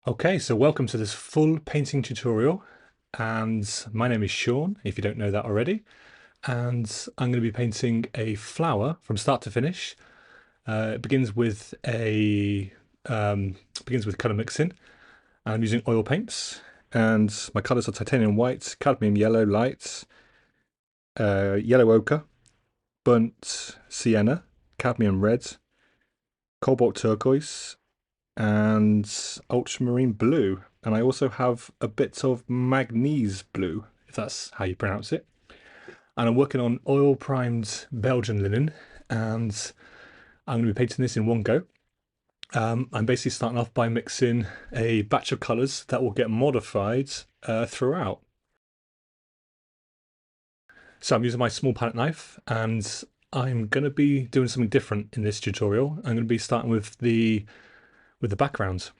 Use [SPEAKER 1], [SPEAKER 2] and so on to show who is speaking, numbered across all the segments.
[SPEAKER 1] Okay, so welcome to this full painting tutorial, and my name is Sean, if you don't know that already, and I'm going to be painting a flower from start to finish. It begins with color mixing, and I'm using oil paints, and my colors are titanium white, cadmium yellow light, yellow ochre, burnt sienna, cadmium red, cobalt turquoise, and ultramarine blue. And I also have a bit of manganese blue, if that's how you pronounce it. And I'm working on oil primed Belgian linen, and I'm going to be painting this in one go. I'm basically starting off by mixing a batch of colours that will get modified throughout. So I'm using my small palette knife, and I'm going to be doing something different in this tutorial. I'm going to be starting with the backgrounds.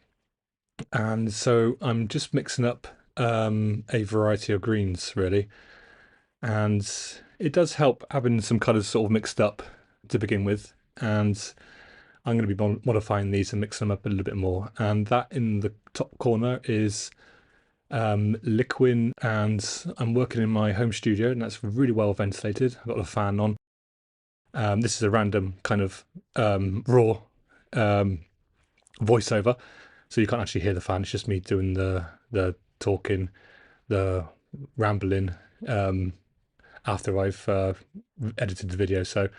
[SPEAKER 1] And so I'm just mixing up a variety of greens really, and it does help having some colours sort of mixed up to begin with. And I'm going to be modifying these and mixing them up a little bit more. And that in the top corner is liquid, and I'm working in my home studio, and that's really well ventilated. I've got a fan on. This is a random kind of raw voiceover, so you can't actually hear the fan. It's just me doing the talking, the rambling after I've edited the video. So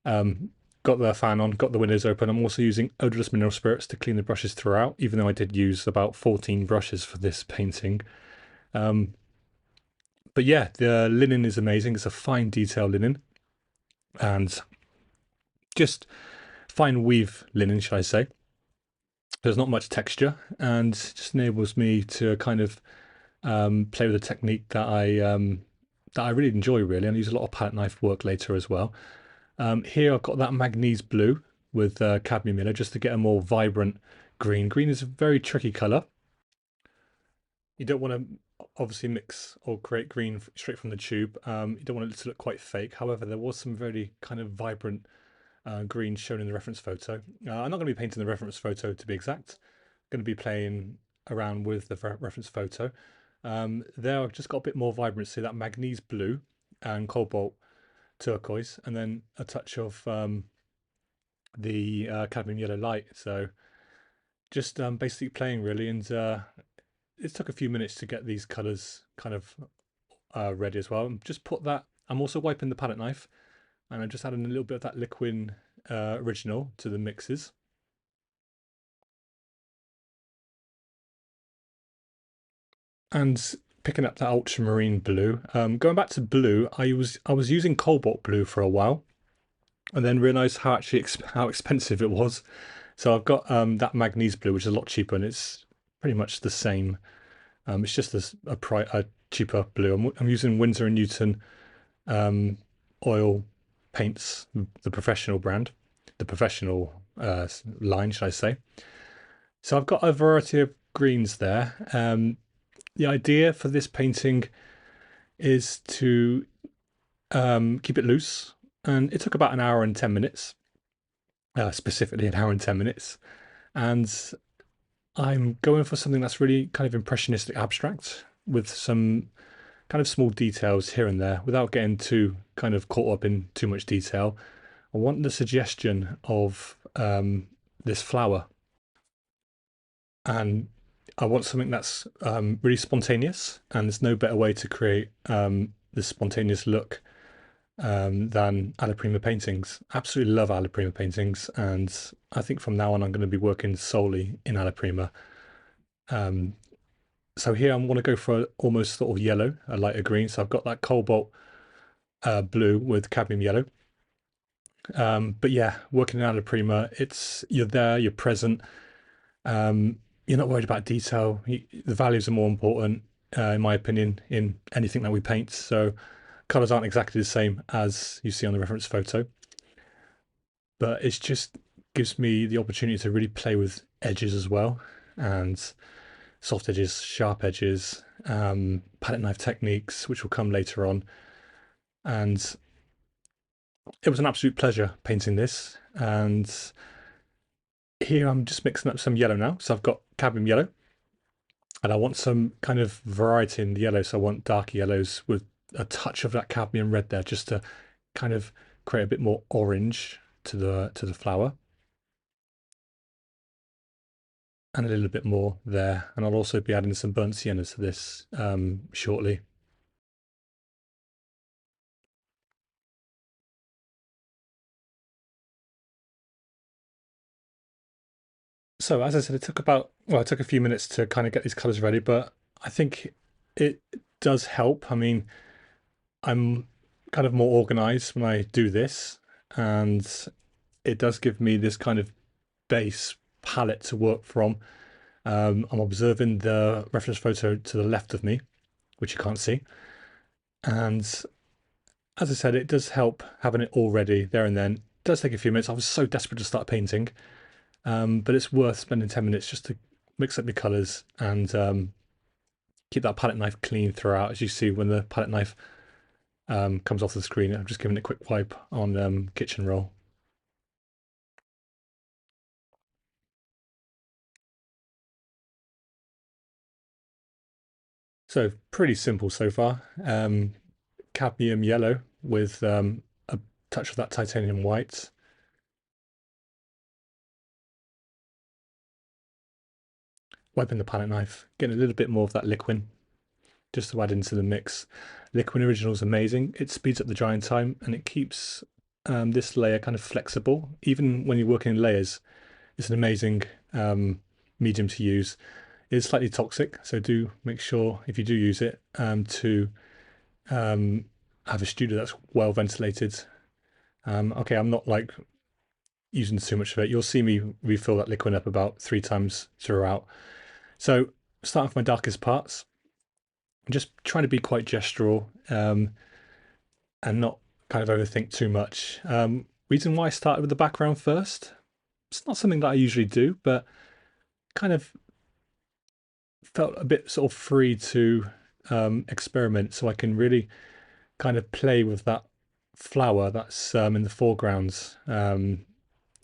[SPEAKER 1] got the fan on, got the windows open. I'm also using odorless mineral spirits to clean the brushes throughout, even though I did use about 14 brushes for this painting. But yeah, the linen is amazing. It's a fine detail linen, and just fine weave linen, should I say. There's not much texture, and just enables me to kind of play with a technique that I really enjoy really, and I use a lot of palette knife work later as well. Here I've got that manganese blue with cadmium yellow just to get a more vibrant green. Green is a very tricky colour. You don't want to obviously mix or create green straight from the tube. You don't want it to look quite fake. However, there was some very kind of vibrant green shown in the reference photo. I'm not going to be painting the reference photo to be exact. I'm going to be playing around with the reference photo. There I've just got a bit more vibrancy, that manganese blue and cobalt turquoise, and then a touch of the cadmium yellow light. So just basically playing really, and it took a few minutes to get these colours kind of ready as well. Just put that. I'm also wiping the palette knife, and I'm just adding a little bit of that liquid original to the mixes. And picking up that ultramarine blue. Going back to blue, I was using cobalt blue for a while, and then realised how expensive it was. So I've got that manganese blue, which is a lot cheaper, and it's pretty much the same. It's just a cheaper blue. I'm using Winsor and Newton oil paints, the professional brand, the professional line, should I say? So I've got a variety of greens there. The idea for this painting is to keep it loose, and it took about an hour and 10 minutes, specifically an hour and 10 minutes. And I'm going for something that's really kind of impressionistic abstract with some kind of small details here and there without getting too kind of caught up in too much detail. I want the suggestion of this flower, and I want something that's really spontaneous, and there's no better way to create this spontaneous look than alla prima paintings. Absolutely love alla prima paintings, and I think from now on I'm going to be working solely in alla prima. So here I want to go for almost sort of yellow, a lighter green. So I've got that cobalt blue with cadmium yellow. But yeah, working in alla prima, you're there, you're present. You're not worried about detail. The values are more important, in my opinion, in anything that we paint. So colors aren't exactly the same as you see on the reference photo, but it just gives me the opportunity to really play with edges as well, and soft edges, sharp edges, palette knife techniques, which will come later on. And it was an absolute pleasure painting this, and here I'm just mixing up some yellow now. So I've got cadmium yellow, and I want some kind of variety in the yellow. So I want darker yellows with a touch of that cadmium red there, just to kind of create a bit more orange to the flower, and a little bit more there. And I'll also be adding some burnt sienna to this shortly. So as I said, it took a few minutes to kind of get these colors ready, but I think it does help. I mean, I'm kind of more organized when I do this, and it does give me this kind of base palette to work from. I'm observing the reference photo to the left of me, which you can't see. And as I said, it does help having it all ready there and then. It does take a few minutes. I was so desperate to start painting, but it's worth spending 10 minutes just to mix up your colors and keep that palette knife clean throughout. As you see, when the palette knife comes off the screen, I'm just giving it a quick wipe on kitchen roll. So pretty simple so far. Cadmium yellow with a touch of that titanium white. Wiping the palette knife, getting a little bit more of that liquid just to add into the mix. Liquid Original is amazing. It speeds up the drying time and it keeps this layer kind of flexible. Even when you're working in layers, it's an amazing medium to use. It's slightly toxic, so do make sure if you do use it to have a studio that's well ventilated. Okay, I'm not like using too much of it. You'll see me refill that liquid up about 3 times throughout. So starting with my darkest parts, I'm just trying to be quite gestural and not kind of overthink too much. Reason why I started with the background first, it's not something that I usually do, but kind of felt a bit sort of free to experiment, so I can really kind of play with that flower that's in the foreground,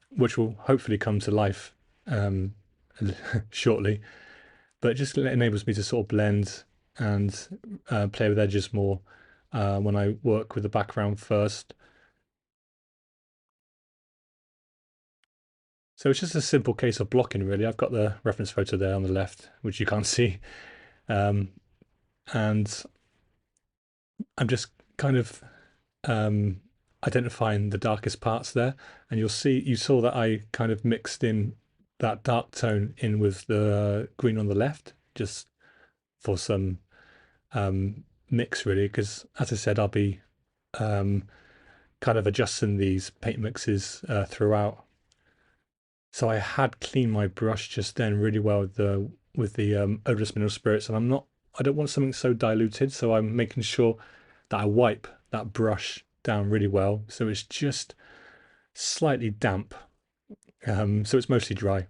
[SPEAKER 1] which will hopefully come to life shortly. But it just enables me to sort of blend and play with edges more when I work with the background first. So it's just a simple case of blocking, really. I've got the reference photo there on the left, which you can't see. Um, and I'm just kind of identifying the darkest parts there. And you saw that I kind of mixed in that dark tone in with the green on the left, just for some mix, really. Because as I said, I'll be kind of adjusting these paint mixes throughout. So I had cleaned my brush just then really well with the odorless mineral spirits, and I don't want something so diluted, so I'm making sure that I wipe that brush down really well, so it's just slightly damp, so it's mostly dry.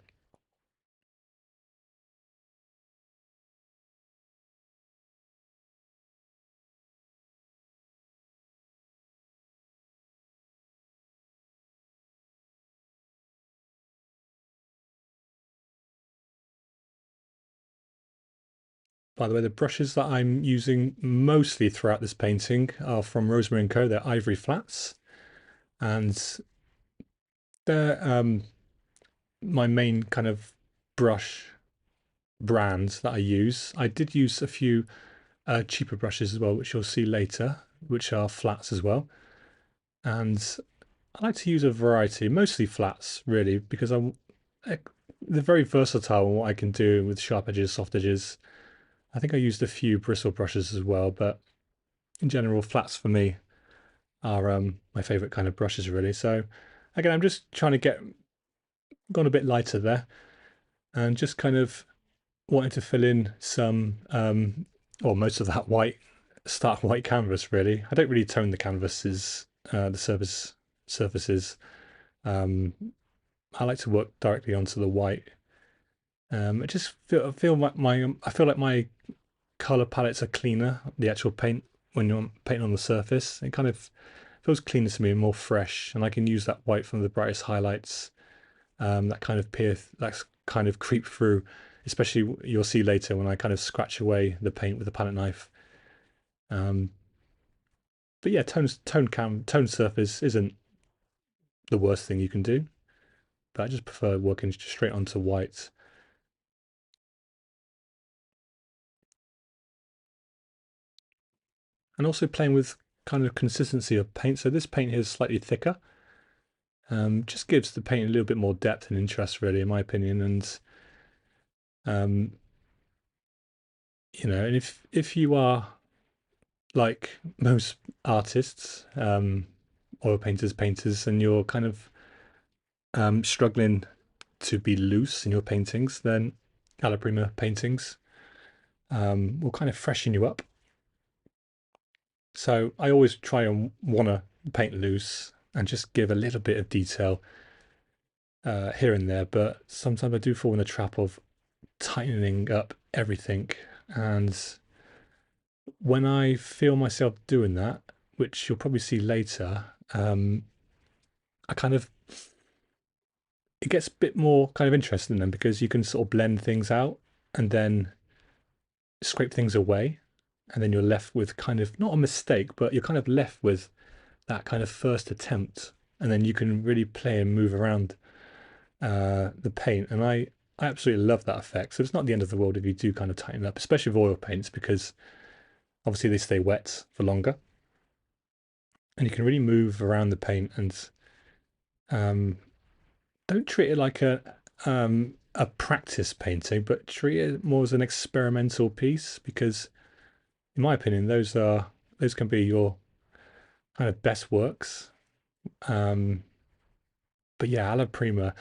[SPEAKER 1] By the way, the brushes that I'm using mostly throughout this painting are from Rosemary & Co. They're ivory flats, and they're my main kind of brush brands that I use. I did use a few cheaper brushes as well, which you'll see later, which are flats as well. And I like to use a variety, mostly flats, really, because they're very versatile in what I can do with sharp edges, soft edges. I think I used a few bristle brushes as well, but in general, flats for me are my favorite kind of brushes, really. So again, I'm just trying to gone a bit lighter there, and just kind of wanting to fill in some, or most of that stark white canvas, really. I don't really tone the canvases, the surfaces. Um, I like to work directly onto the white. I just feel like my color palettes are cleaner. The actual paint when you're painting on the surface, it kind of feels cleaner to me and more fresh, and I can use that white from the brightest highlights that kind of that's kind of creep through. Especially you'll see later when I kind of scratch away the paint with the palette knife. Um, but yeah, tone surface isn't the worst thing you can do, but I just prefer working straight onto white. And also playing with kind of consistency of paint. So this paint here is slightly thicker. Just gives the paint a little bit more depth and interest, really, in my opinion. And um, and if you are like most artists, oil painters, and you're kind of struggling to be loose in your paintings, then alla prima paintings will kind of freshen you up. So I always try and wanna paint loose and just give a little bit of detail here and there, but sometimes I do fall in the trap of tightening up everything. And when I feel myself doing that, which you'll probably see later, I kind of it gets a bit more kind of interesting then because you can sort of blend things out and then scrape things away, and then you're left with kind of not a mistake, but you're kind of left with that kind of first attempt, and then you can really play and move around the paint. And I absolutely love that effect. So it's not the end of the world if you do kind of tighten up, especially with oil paints, because obviously they stay wet for longer, and you can really move around the paint and um, don't treat it like a practice painting, but treat it more as an experimental piece because, in my opinion, those can be your kind of best works. Um, but yeah, alla prima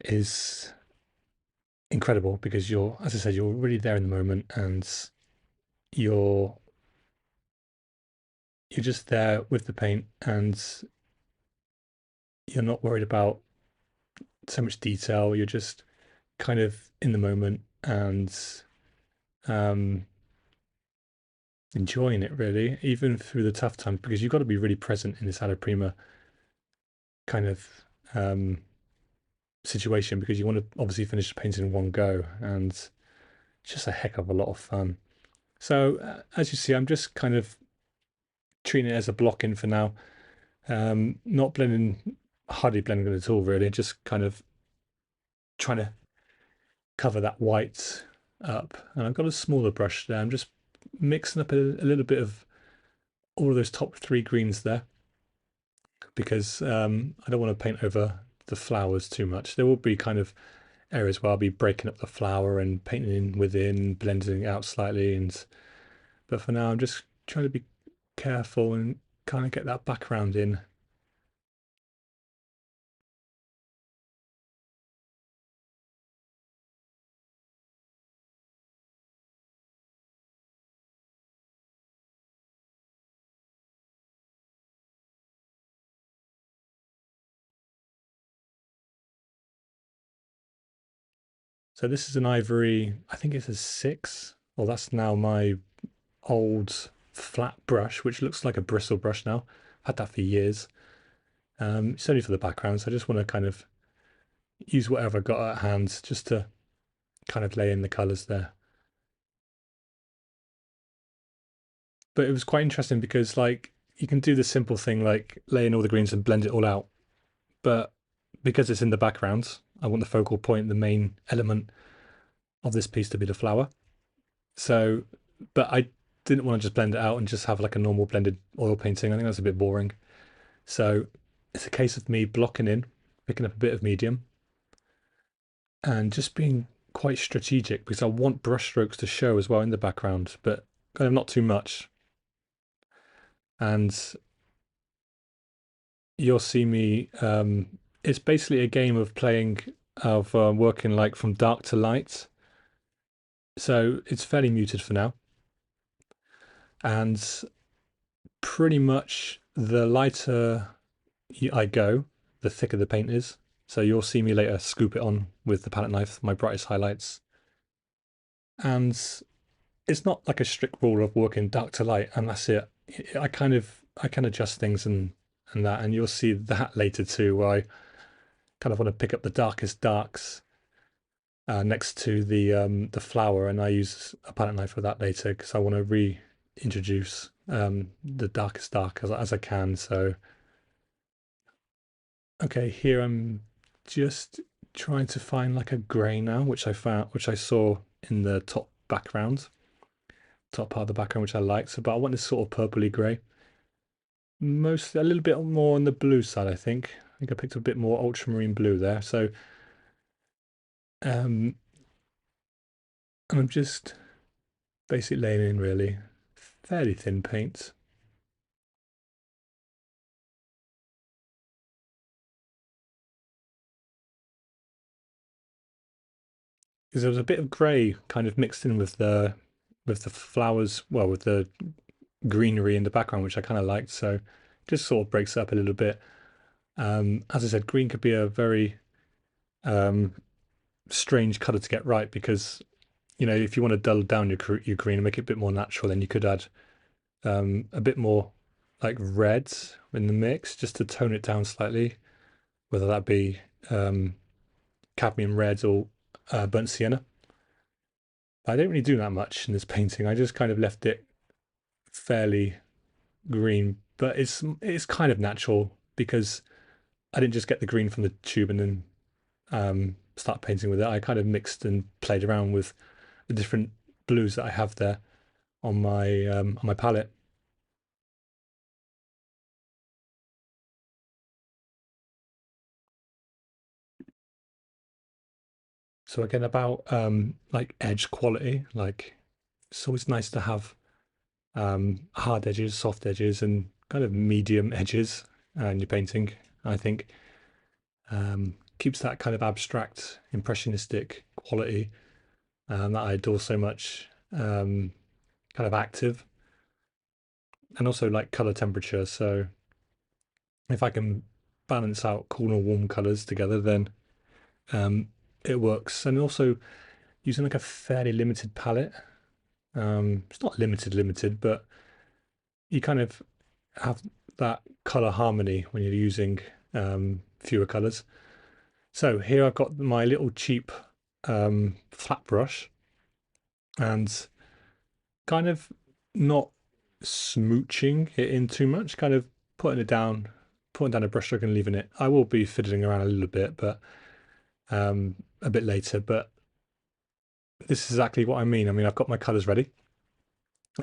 [SPEAKER 1] is incredible because you're, as I said, you're really there in the moment, and you're you're just there with the paint, and you're not worried about so much detail. You're just kind of in the moment and um, enjoying it really, even through the tough times, because you've got to be really present in this alla prima kind of um, situation because you want to obviously finish the painting in one go, and it's just a heck of a lot of fun. So as you see, I'm just kind of treating it as a block in for now. Not blending, hardly blending it at all, really. Just kind of trying to cover that white up. And I've got a smaller brush there. I'm just mixing up a little bit of all of those top three greens there because I don't want to paint over the flowers too much. There will be kind of areas where I'll be breaking up the flower and painting in within, blending it out slightly. But for now, I'm just trying to be careful and kind of get that background in. So this is an ivory, I think it's a 6. Well, that's now my old flat brush, which looks like a bristle brush now. I've had that for years. It's only for the background, so I just want to kind of use whatever I got at hand just to kind of lay in the colours there. But it was quite interesting because like you can do the simple thing like lay in all the greens and blend it all out. But because it's in the background, I want the focal point, the main element of this piece to be the flower. So, but I didn't want to just blend it out and just have like a normal blended oil painting. I think that's a bit boring. So it's a case of me blocking in, picking up a bit of medium, and just being quite strategic because I want brushstrokes to show as well in the background, but kind of not too much. And you'll see me. It's basically a game of playing of working like from dark to light. So it's fairly muted for now, and pretty much the lighter I go, the thicker the paint is. So you'll see me later scoop it on with the palette knife, my brightest highlights. And it's not like a strict rule of working dark to light, and that's it. I can adjust things and that, and you'll see that later too, where I kind of want to pick up the darkest darks next to the flower, and I use a palette knife for that later because I want to reintroduce the darkest dark as I can. So okay, here I'm just trying to find like a grey now, which I saw in the top background, top part of the background, which I liked. So, but I want this sort of purpley grey. Mostly a little bit more on the blue side, I think. I think I picked up a bit more ultramarine blue there. So, and I'm just basically laying in really fairly thin paint. Because there was a bit of grey kind of mixed in with the flowers, well, with the greenery in the background, which I kind of liked. So just sort of breaks it up a little bit. As I said, green could be a very strange color to get right because if you want to dull down your green and make it a bit more natural, then you could add a bit more like reds in the mix just to tone it down slightly, whether that be cadmium reds or burnt sienna. I don't really do that much in this painting. I just kind of left it fairly green, but it's kind of natural because I didn't just get the green from the tube and then start painting with it. I kind of mixed and played around with the different blues that I have there on my palette. So again, about like edge quality, like it's always nice to have hard edges, soft edges, and kind of medium edges in your painting. I think keeps that kind of abstract, impressionistic quality that I adore so much, kind of active, and also like color temperature. So if I can balance out cool and warm colors together, then um, it works. And also using like a fairly limited palette. It's not limited, but you kind of have that color harmony when you're using fewer colors. So here I've got my little cheap flat brush and kind of not smooching it in too much, kind of putting down a brushstroke and leaving it. I will be fiddling around a little bit, but a bit later. But this is exactly what I mean. I mean, I've got my colors ready,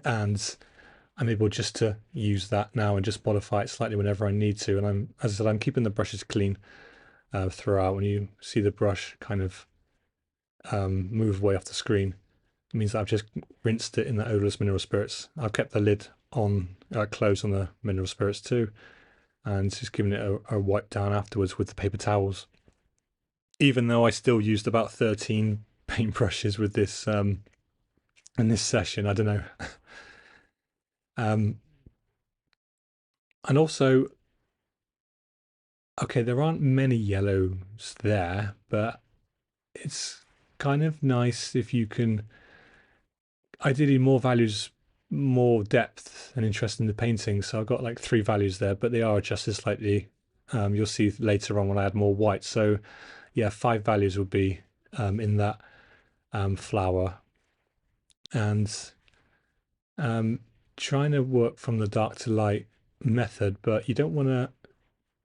[SPEAKER 1] and I'm able just to use that now and just modify it slightly whenever I need to. And as I said, I'm keeping the brushes clean throughout. When you see the brush kind of move away off the screen, it means that I've just rinsed it in the odorless mineral spirits. I've kept the lid on closed on the mineral spirits too, and just giving it a wipe down afterwards with the paper towels. Even though I still used about 13 paintbrushes with this in this session, I don't know. um, and also, okay, there aren't many yellows there, but it's kind of nice if you can ideally more values, more depth and interest in the painting. So I've got like 3 values there, but they are adjusted slightly. You'll see later on when I add more white. So yeah, 5 values would be in that flower. And um, trying to work from the dark to light method, but you don't want to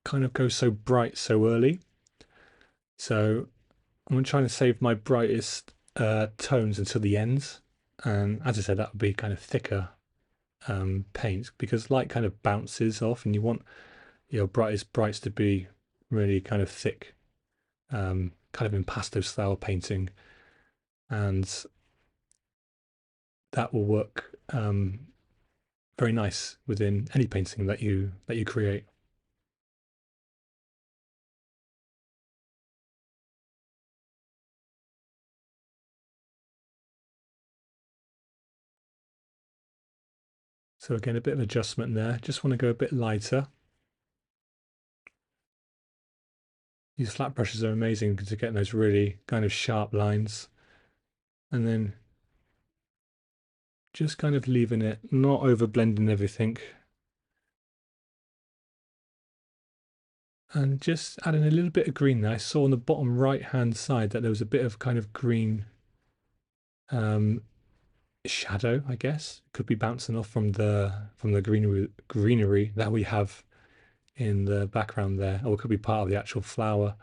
[SPEAKER 1] kind of go so bright so early. So I'm trying to save my brightest tones until the ends. And as I said, that would be kind of thicker paint because light kind of bounces off, and you want your brightest brights to be really kind of thick, kind of impasto style painting, and that will work very nice within any painting that you create. So again, a bit of adjustment there. Just want to go a bit lighter. These flat brushes are amazing to get those really kind of sharp lines. And then just kind of leaving it, not over blending everything. And just adding a little bit of green there. I saw on the bottom right hand side that there was a bit of kind of green um, shadow, I guess. Could be bouncing off from the greenery that we have in the background there, or it could be part of the actual flower.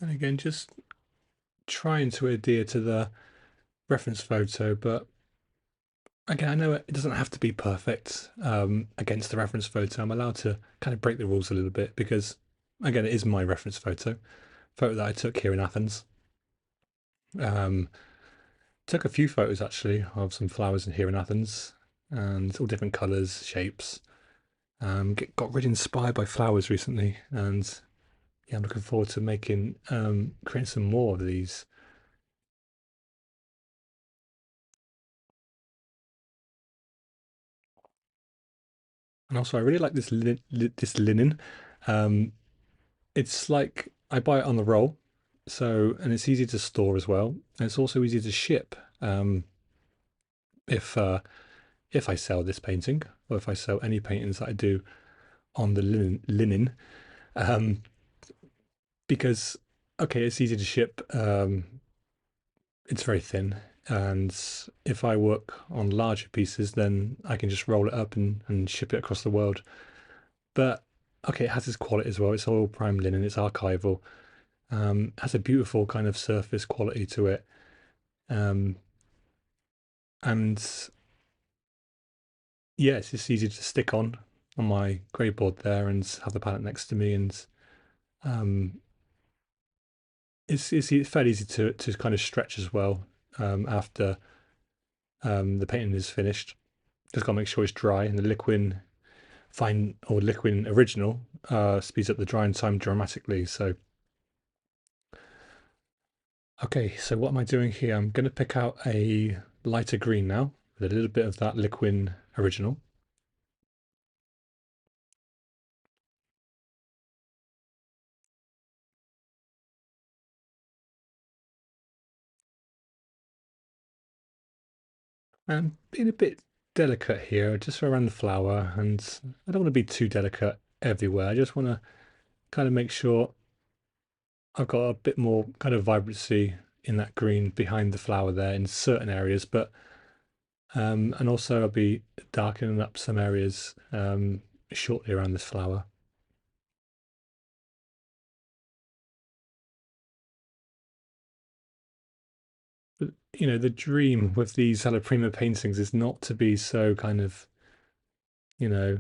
[SPEAKER 1] And again, just trying to adhere to the reference photo, but again, I know it doesn't have to be perfect against the reference photo. I'm allowed to kind of break the rules a little bit because, again, it is my reference photo that I took here in Athens. Um, Took a few photos actually of some flowers in here in Athens, and all different colours, shapes. Got really inspired by flowers recently, and yeah, I'm looking forward to making creating some more of these. And also, I really like this linen. Um, it's like I buy it on the roll, so and it's easy to store as well, and it's also easy to ship. If if I sell this painting, or if I sell any paintings that I do on the linen, um, because okay, it's easy to ship. It's very thin, and if I work on larger pieces, then I can just roll it up and ship it across the world. But okay, it has its quality as well. It's all prime linen. It's archival. Has a beautiful kind of surface quality to it. Um, and yeah, it's just easy to stick on my grey board there and have the palette next to me, and um, it's fairly easy to kind of stretch as well after the painting is finished. Just gotta make sure it's dry, and the liquid fine or liquid original speeds up the drying time dramatically. So okay, so what am I doing here? I'm going to pick out a lighter green now with a little bit of that liquid original. And being a bit delicate here, just around the flower, and I don't want to be too delicate everywhere. I just want to kind of make sure I've got a bit more kind of vibrancy in that green behind the flower there in certain areas, but and also I'll be darkening up some areas shortly around this flower. But you know, the dream with these alla prima paintings is not to be so kind of, you know,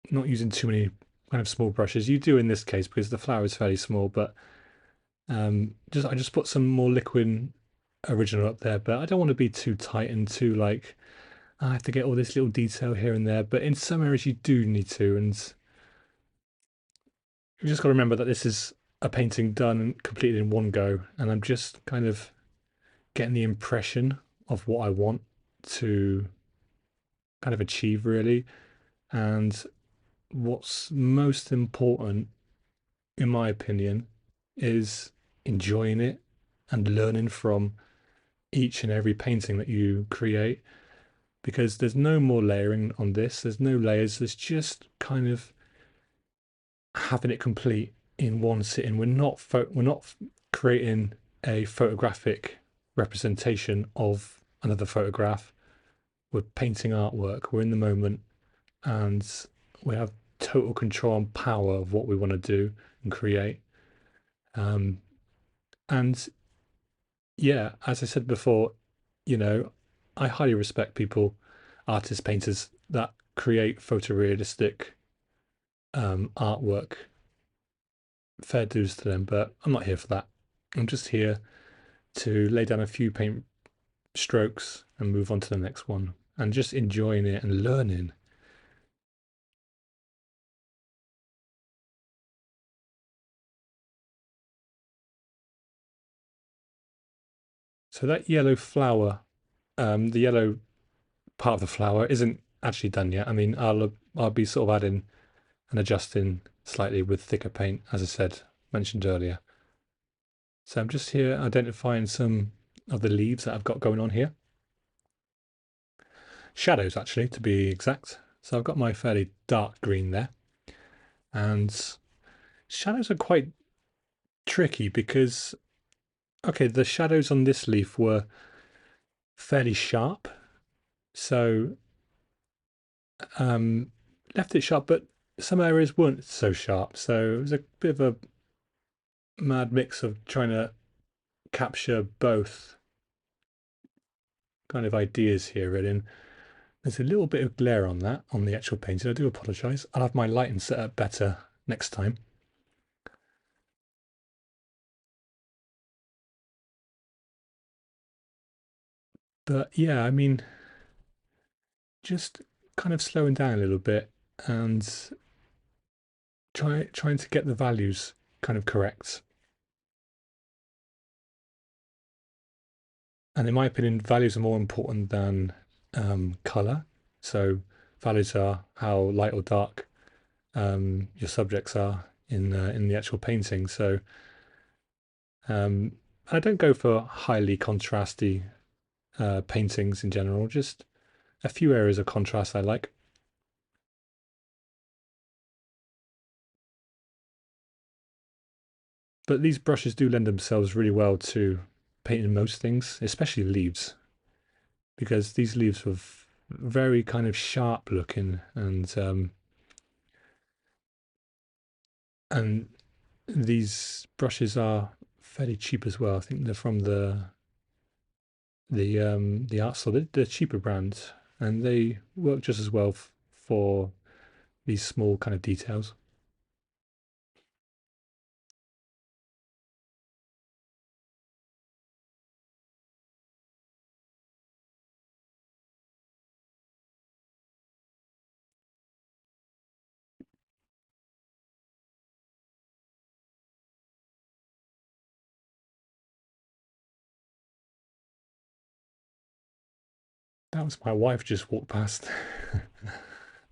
[SPEAKER 1] not using too many kind of small brushes. You do in this case because the flower is fairly small, but just I just put some more liquid original up there, but I don't want to be too tight and too like I have to get all this little detail here and there. But in some areas you do need to, and you just got to remember that this is a painting done and completed in one go, and I'm just kind of getting the impression of what I want to kind of achieve really. And what's most important, in my opinion, is enjoying it and learning from each and every painting that you create. Because there's no more layering on this, there's no layers, there's just kind of having it complete in one sitting. We're not creating a photographic representation of another photograph. We're painting artwork. We're in the moment, and we have total control and power of what we want to do and create. Um, and yeah, as I said before, you know, I highly respect people, artists, painters that create photorealistic artwork. Fair dues to them, but I'm not here for that. I'm just here to lay down a few paint strokes and move on to the next one and just enjoying it and learning. So that yellow flower, the yellow part of the flower isn't actually done yet. I mean, I'll be sort of adding and adjusting slightly with thicker paint, as I said, mentioned earlier. So I'm just here identifying some of the leaves that I've got going on here. Shadows, actually, to be exact. So I've got my fairly dark green there. And shadows are quite tricky because, okay, the shadows on this leaf were fairly sharp. So left it sharp, but some areas weren't so sharp. So it was a bit of a mad mix of trying to capture both kind of ideas here, really. And there's a little bit of glare on that, on the actual painting. I do apologise. I'll have my lighting set up better next time. But yeah, I mean, just kind of slowing down a little bit and trying to get the values kind of correct. And in my opinion, values are more important than color. So values are how light or dark your subjects are in the actual painting. So I don't go for highly contrasty paintings in general. Just a few areas of contrast I like. But these brushes do lend themselves really well to painting most things, especially leaves, because these leaves were very kind of sharp looking and these brushes are fairly cheap as well. I think they're from the art store. They're cheaper brands, and they work just as well for these small kind of details. That was my wife just walked past.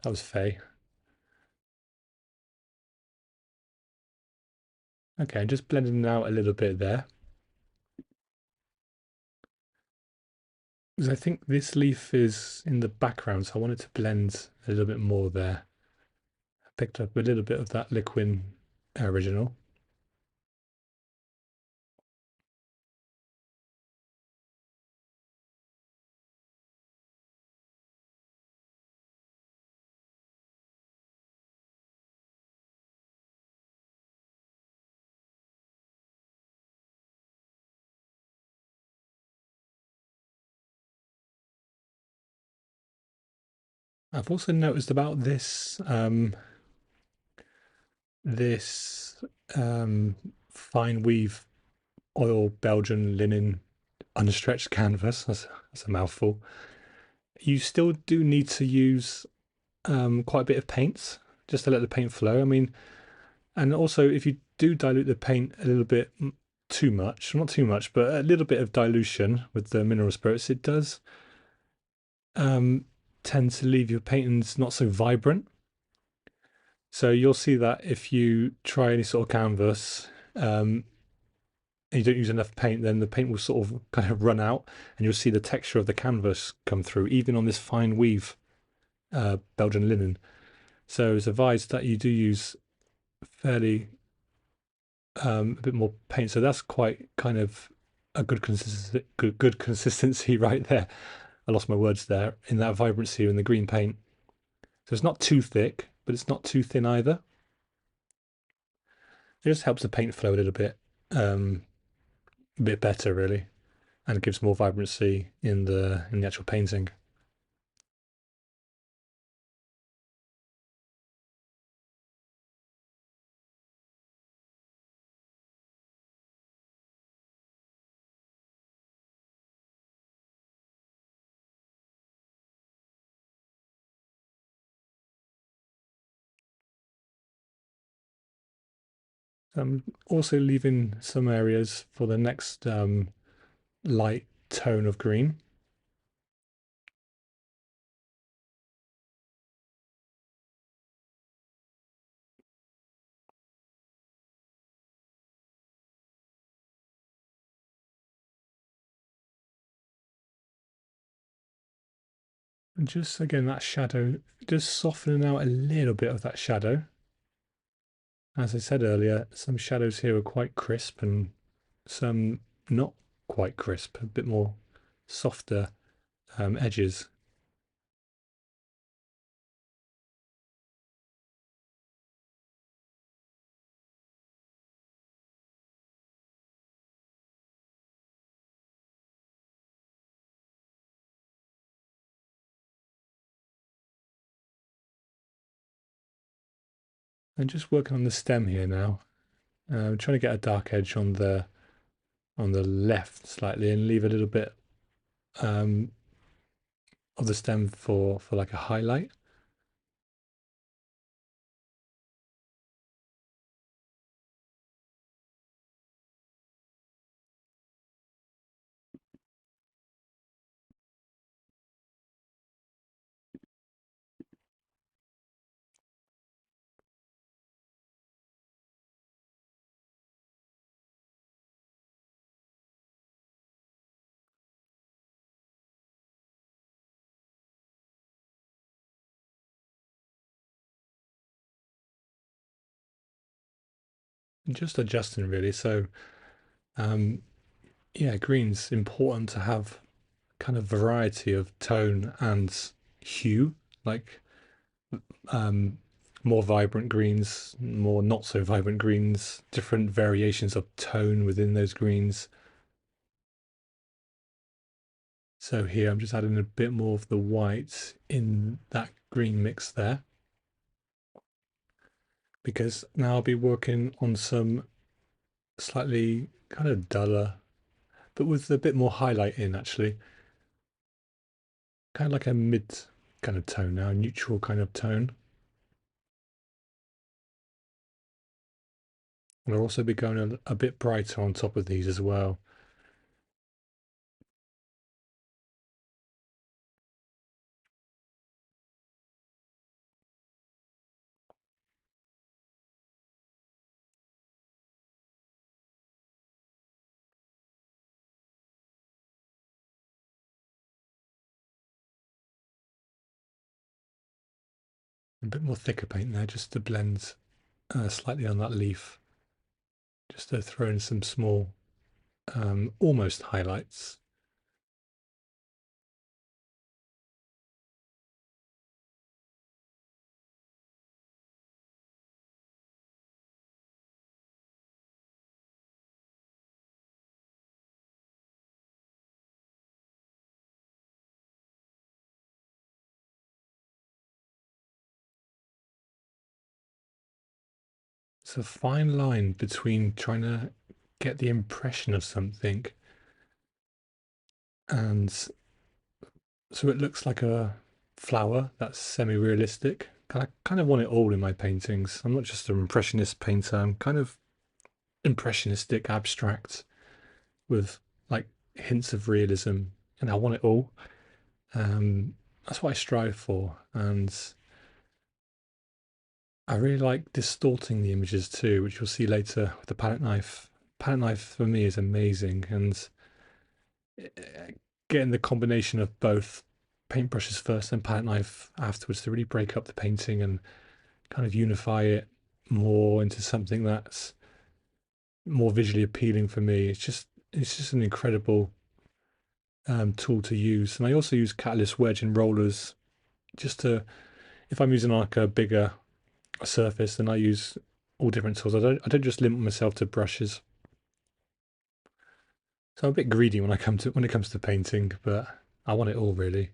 [SPEAKER 1] That was Faye. Okay, just blending out a little bit there. Because I think this leaf is in the background, so I wanted to blend a little bit more there. I picked up a little bit of that liquid original. I've also noticed about this fine weave oil Belgian linen unstretched canvas. That's a mouthful. You still do need to use quite a bit of paints just to let the paint flow. I mean, and also if you do dilute the paint a little bit too much, not too much, but a little bit of dilution with the mineral spirits, it does tend to leave your paintings not so vibrant. So you'll see that if you try any sort of canvas and you don't use enough paint, then the paint will sort of kind of run out, and you'll see the texture of the canvas come through, even on this fine weave Belgian linen. So it's advised that you do use fairly a bit more paint. So that's quite kind of a good consistency right there. I lost my words there in that vibrancy in the green paint. So it's not too thick, but it's not too thin either. It just helps the paint flow a bit better really, and it gives more vibrancy in the actual painting. I'm also leaving some areas for the next light tone of green. And just again, that shadow, just softening out a little bit of that shadow. As I said earlier, some shadows here are quite crisp and some not quite crisp, a bit more softer edges. And just working on the stem here now. I'm trying to get a dark edge on the left slightly and leave a little bit of the stem for like a highlight. And just adjusting really. So um, yeah, green's important to have kind of variety of tone and hue, like um, more vibrant greens, more not so vibrant greens, different variations of tone within those greens. So here I'm just adding a bit more of the white in that green mix there, because now I'll be working on some slightly kind of duller, but with a bit more highlight in actually, kind of like a mid kind of tone now, neutral kind of tone. And I'll also be going a bit brighter on top of these as well. A bit more thicker paint there just to blend slightly on that leaf, just to throw in some small, almost highlights. It's a fine line between trying to get the impression of something and so it looks like a flower that's semi-realistic. I kind of want it all in my paintings. I'm not just an impressionist painter, I'm kind of impressionistic, abstract, with like hints of realism, and I want it all. That's what I strive for, and I really like distorting the images too, which you'll see later with the palette knife. Palette knife for me is amazing, and getting the combination of both paintbrushes first and palette knife afterwards to really break up the painting and kind of unify it more into something that's more visually appealing for me. It's just an incredible tool to use. And I also use catalyst wedge and rollers just to, if I'm using like a bigger surface, then I use all different tools. I don't just limit myself to brushes. So I'm a bit greedy when it comes to painting, but I want it all really.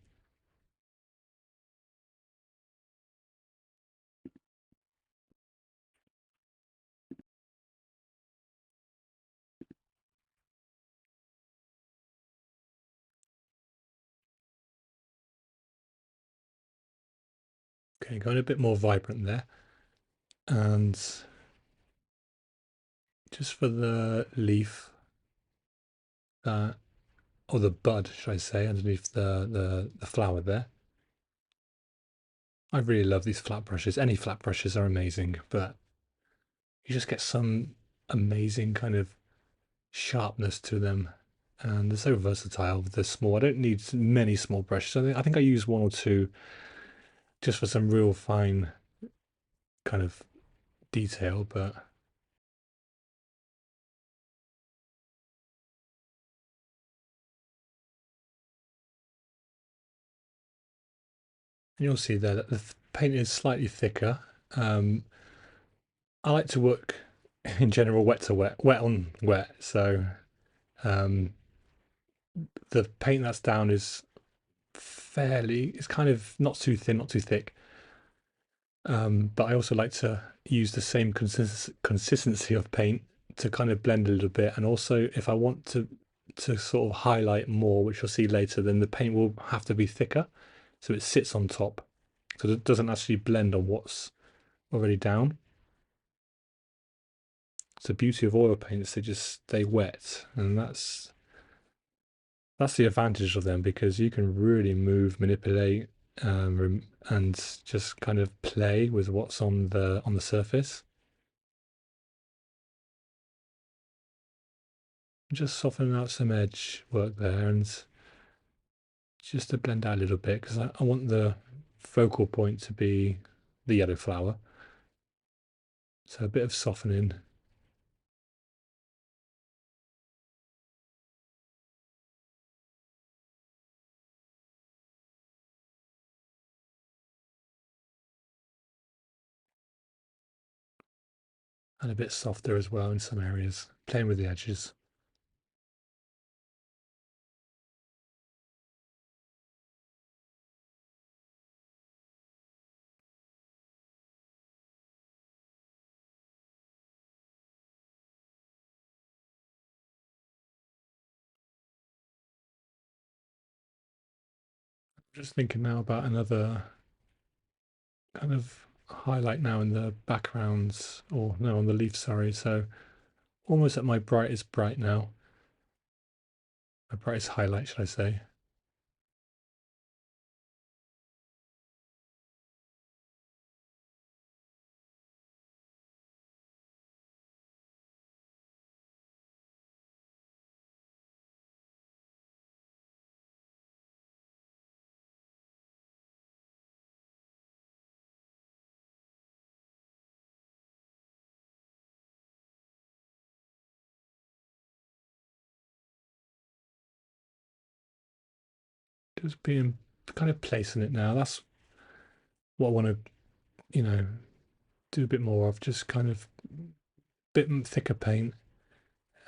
[SPEAKER 1] Okay, going a bit more vibrant there. And just for the leaf, or the bud, should I say, underneath the flower there. I really love these flat brushes. Any flat brushes are amazing, but you just get some amazing kind of sharpness to them. and they're so versatile with the small. I don't need many small brushes. I think I use one or two just for some real fine kind of detail, but you'll see there that the paint is slightly thicker. Um, I like to work in general wet to wet, wet on wet. So um, the paint that's down is it's kind of not too thin, not too thick. But I also like to use the same consistency of paint to kind of blend a little bit. And also, if I want to sort of highlight more, which you'll see later, then the paint will have to be thicker, so it sits on top, so it doesn't actually blend on what's already down. It's the beauty of oil paints; they just stay wet, and that's the advantage of them because you can really move, manipulate, and just kind of play with what's on the surface. Just softening out some edge work there, and just to blend out a little bit because I want the focal point to be the yellow flower. So a bit of softening. And a bit softer as well in some areas, playing with the edges. Just thinking now about another kind of highlight now in the backgrounds, or no, on the leaf, sorry. So almost at my brightest bright now, my brightest highlight, should I say. Just being kind of placing it now. That's what I want to, do a bit more of. Just kind of bit thicker paint,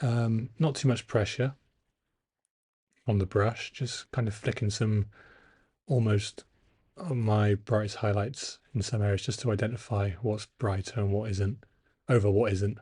[SPEAKER 1] not too much pressure on the brush, just kind of flicking some almost on my brightest highlights in some areas just to identify what's brighter and what isn't over what isn't.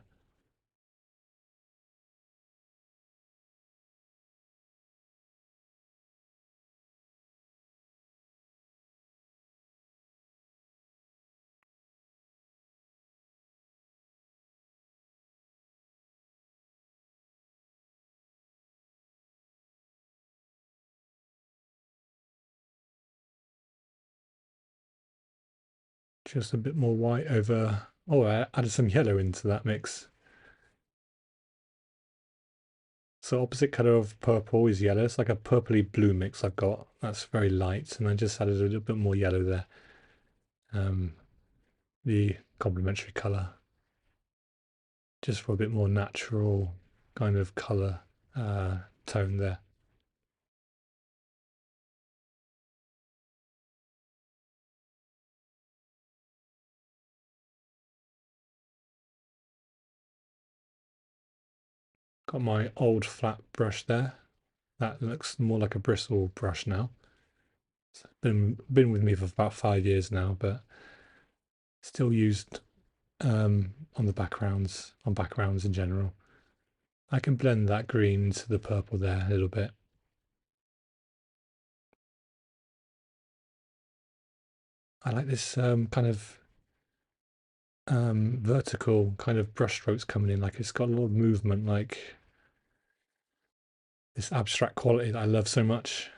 [SPEAKER 1] Just a bit more white over. Oh, I added some yellow into that mix. So opposite color of purple is yellow. It's like a purpley blue mix I've got. That's very light, and I just added a little bit more yellow there. Um, the complementary color, just for a bit more natural kind of color tone there. Got my old flat brush there. That looks more like a bristle brush now. It's been with me for about 5 years now, but still used on the backgrounds in general. I can blend that green into the purple there a little bit. I like this kind of vertical kind of brush strokes coming in, like it's got a lot of movement, like this abstract quality that I love so much.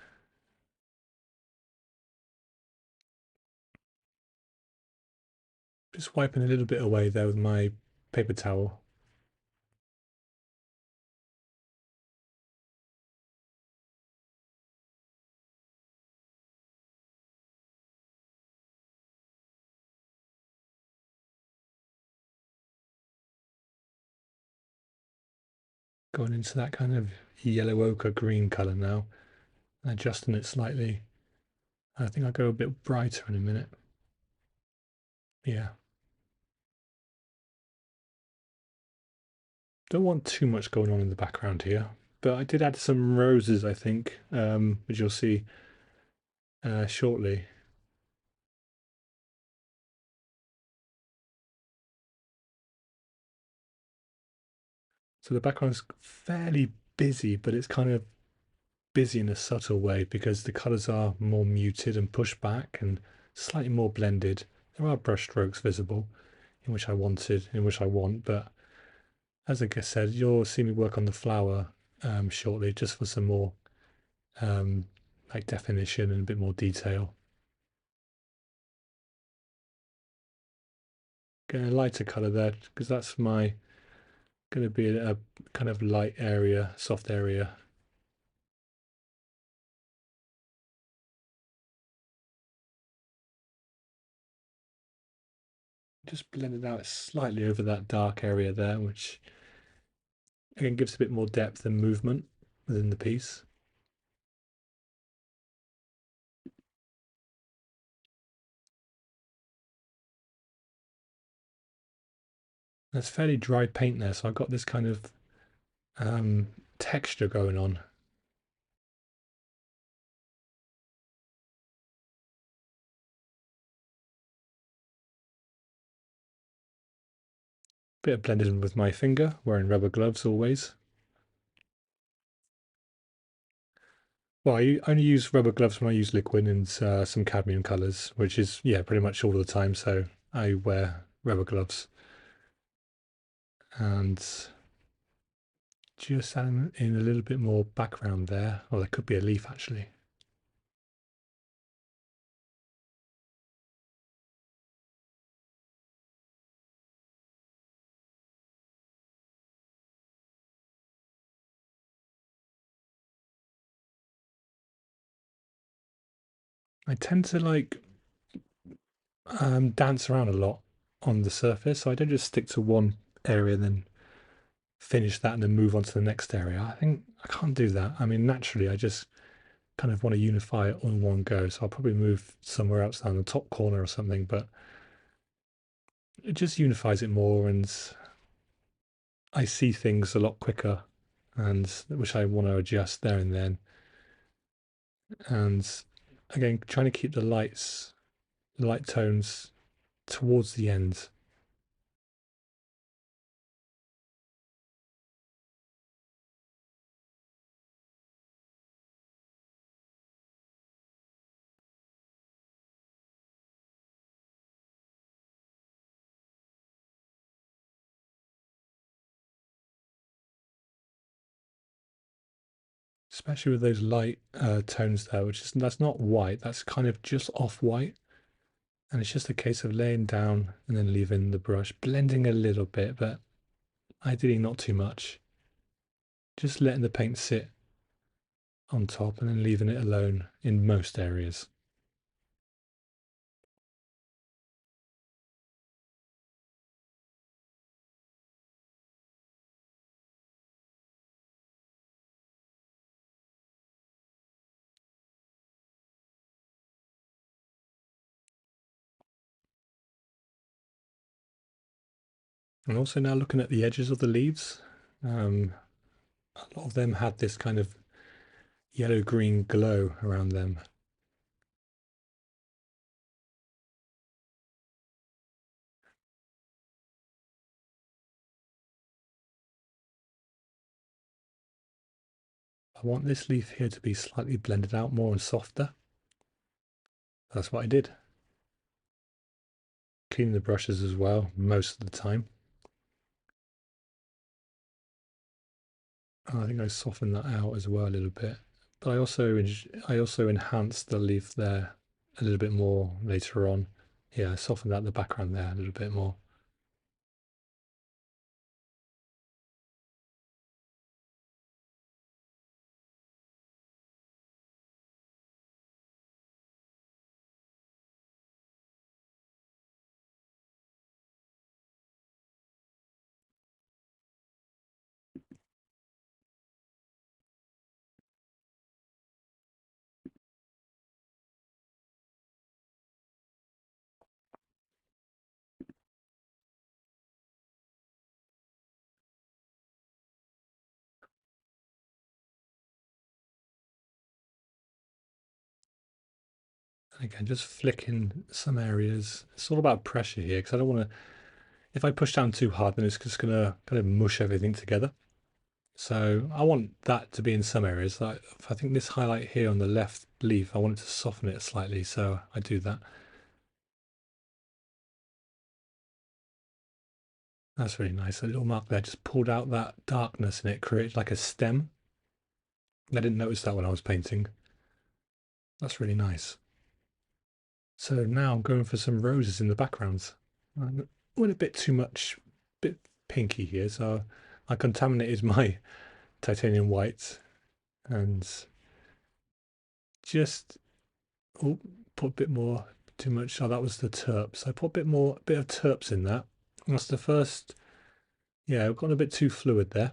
[SPEAKER 1] Just wiping a little bit away there with my paper towel. going into that kind of yellow ochre green colour now, adjusting it slightly. I think I'll go a bit brighter in a minute. Yeah. Don't want too much going on in the background here, but I did add some roses, I think, which you'll see shortly. So the background's fairly busy, but it's kind of busy in a subtle way because the colours are more muted and pushed back and slightly more blended. There are brush strokes visible in which I want, but as I said, you'll see me work on the flower shortly, just for some more like definition and a bit more detail. Getting a lighter colour there because that's my going to be a kind of light area, soft area. Just blend it out slightly over that dark area there, which again gives a bit more depth and movement within the piece. There's fairly dry paint there, so I've got this kind of texture going on. Bit of blending with my finger, wearing rubber gloves always. Well, I only use rubber gloves when I use liquid and some cadmium colours, which is, yeah, pretty much all the time. So I wear rubber gloves. And just adding in a little bit more background there. Oh, there could be a leaf actually. I tend to like dance around a lot on the surface, so I don't just stick to one area and then finish that and then move on to the next area. I think I can't do that. I mean, naturally, I just kind of want to unify it all in one go. So I'll probably move somewhere else down the top corner or something, but it just unifies it more and I see things a lot quicker and which I want to adjust there and then. And again, trying to keep the light tones towards the end. Especially with those light tones there, that's not white, that's kind of just off white. And it's just a case of laying down and then leaving the brush, blending a little bit, but ideally not too much. Just letting the paint sit on top and then leaving it alone in most areas. And also now looking at the edges of the leaves, a lot of them had this kind of yellow-green glow around them. I want this leaf here to be slightly blended out more and softer. That's what I did. Cleaning the brushes as well, most of the time. I think I softened that out as well a little bit. But I also enhanced the leaf there a little bit more later on. Yeah, I softened out the background there a little bit more. Again, just flicking some areas. It's all about pressure here because I don't want to, if I push down too hard, then it's just going to kind of mush everything together. So I want that to be in some areas. Like I think this highlight here on the left leaf, I want it to soften it slightly, so I do that. That's really nice. A little mark there just pulled out that darkness and it created like a stem. I didn't notice that when I was painting. That's really nice. So now I'm going for some roses in the backgrounds. I went a bit too much, bit pinky here, so I contaminated my titanium white and just oh, put a bit more, too much. Oh, that was the terps. I put a bit more, a bit of terps in that. That's the first. Yeah, I've gone a bit too fluid there.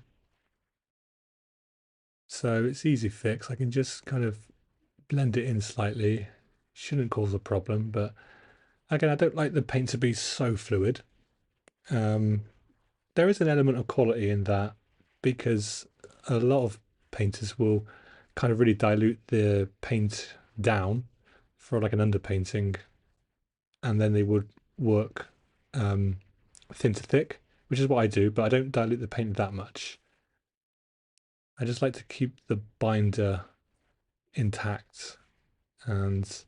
[SPEAKER 1] So it's easy fix. I can just kind of blend it in slightly. Shouldn't cause a problem, but again, I don't like the paint to be so fluid. There is an element of quality in that because a lot of painters will kind of really dilute the paint down for like an underpainting, and then they would work thin to thick, which is what I do, but I don't dilute the paint that much. I just like to keep the binder intact, and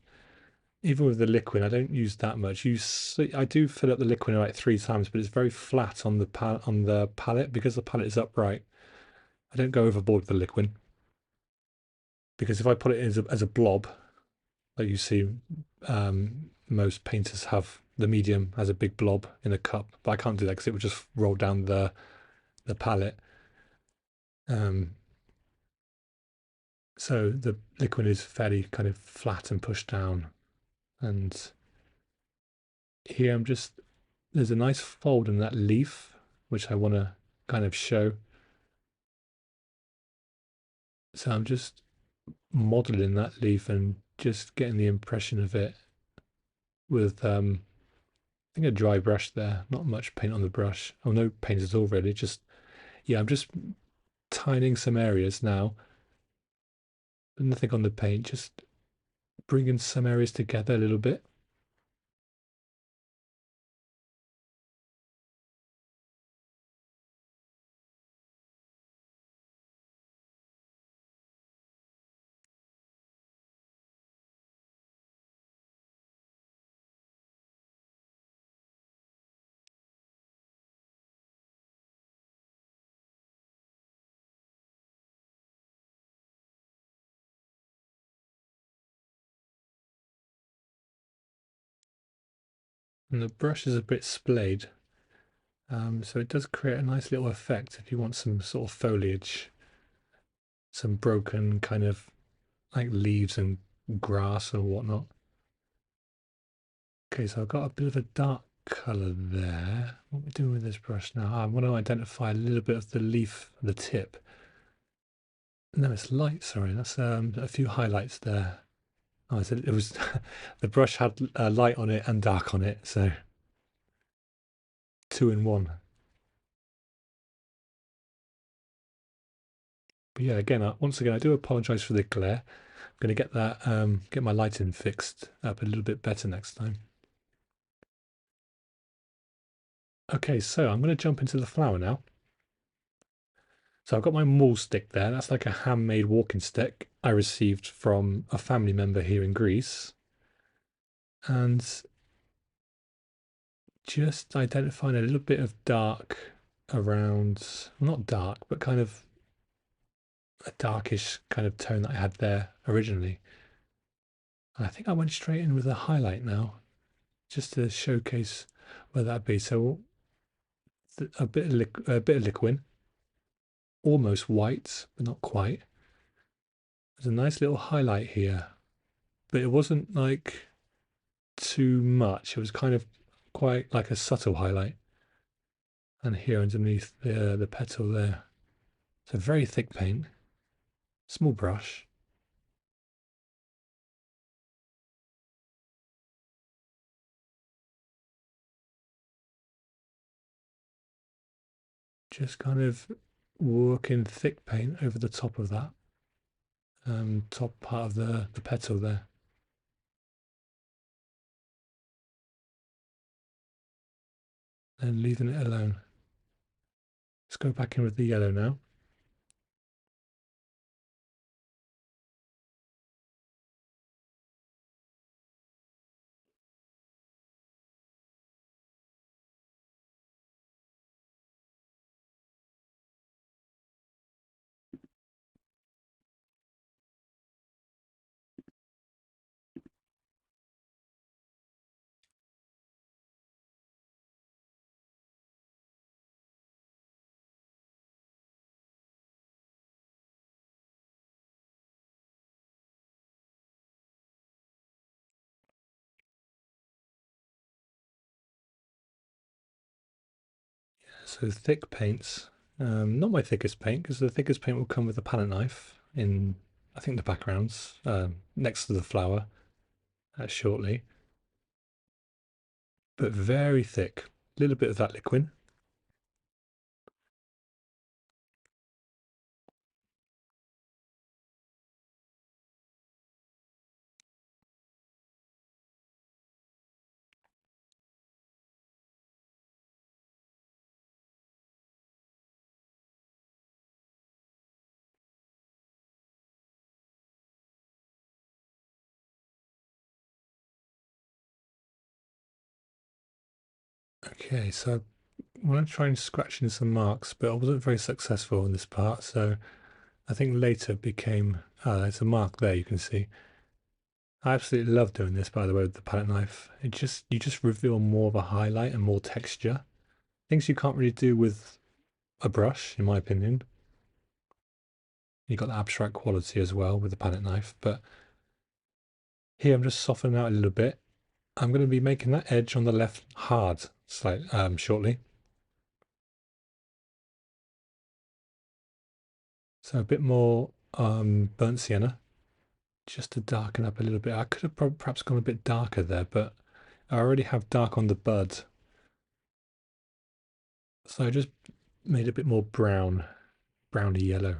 [SPEAKER 1] even with the liquid, I don't use that much. I do fill up the liquid like 3 times, but it's very flat on the palette because the palette is upright. I don't go overboard with the liquid because if I put it as a blob, like you see, most painters have the medium as a big blob in a cup, but I can't do that because it would just roll down the palette. So the liquid is fairly kind of flat and pushed down, and here I'm just there's a nice fold in that leaf which I want to kind of show. So I'm just modeling that leaf and just getting the impression of it with I think a dry brush there, not much paint on the brush. Oh, no paint at all really, just yeah, I'm just tidying some areas now. Nothing on the paint, just bringing some areas together a little bit. And the brush is a bit splayed, so it does create a nice little effect if you want some sort of foliage, some broken kind of like leaves and grass or whatnot. Okay, so I've got a bit of a dark color there. What are we doing with this brush now? I want to identify a little bit of the leaf, the tip. No, it's light, sorry, that's a few highlights there. Oh, it was the brush had light on it and dark on it, so 2 in 1. But yeah, again, once again, I do apologize for the glare. I'm going to get that, get my lighting fixed up a little bit better next time. Okay, so I'm going to jump into the flower now. So I've got my maul stick there. That's like a handmade walking stick I received from a family member here in Greece. And just identifying a little bit of dark around, well, not dark, but kind of a darkish kind of tone that I had there originally. I think I went straight in with a highlight now, just to showcase where that'd be. So a bit of liquid, almost white, but not quite. There's a nice little highlight here, but it wasn't like too much. It was kind of quite like a subtle highlight. And here underneath the petal there. So very thick paint, small brush. Just kind of working thick paint over the top of that top part of the petal there. and leaving it alone. Let's go back in with the yellow now. So thick paints, not my thickest paint, because the thickest paint will come with a palette knife in, I think, the backgrounds next to the flower shortly. But very thick, a little bit of that liquid. Okay, so I'm going to try and scratch in some marks, but I wasn't very successful in this part, so I think later became, there's a mark there you can see. I absolutely love doing this, by the way, with the palette knife. You just reveal more of a highlight and more texture. Things you can't really do with a brush, in my opinion. You got the abstract quality as well with the palette knife, but here I'm just softening out a little bit. I'm going to be making that edge on the left hard shortly. So a bit more burnt sienna, just to darken up a little bit. I could have perhaps gone a bit darker there, but I already have dark on the bud. So I just made a bit more brown, browny yellow.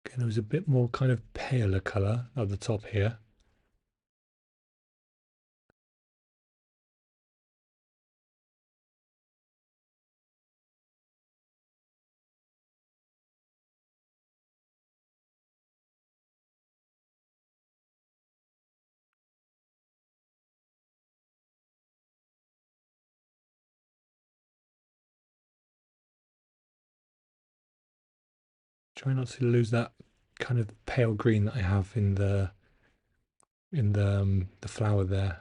[SPEAKER 1] Okay, there was a bit more kind of paler colour at the top here. Try not to lose that kind of pale green that I have in the flower there.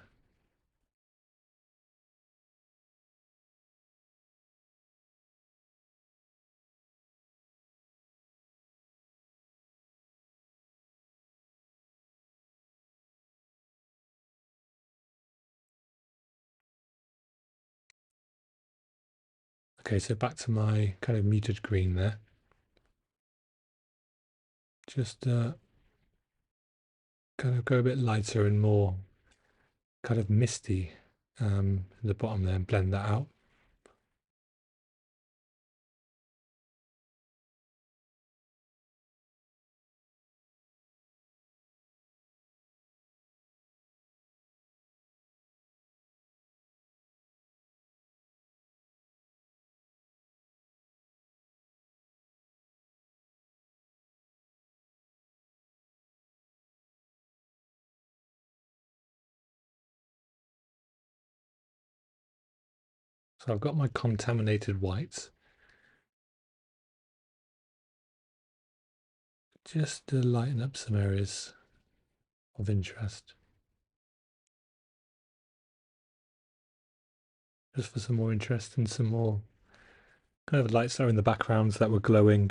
[SPEAKER 1] Okay, so back to my kind of muted green there. Just kind of go a bit lighter and more kind of misty at the bottom there and blend that out. So I've got my contaminated whites. Just to lighten up some areas of interest. Just for some more interest and some more kind of lights that are in the backgrounds that were glowing,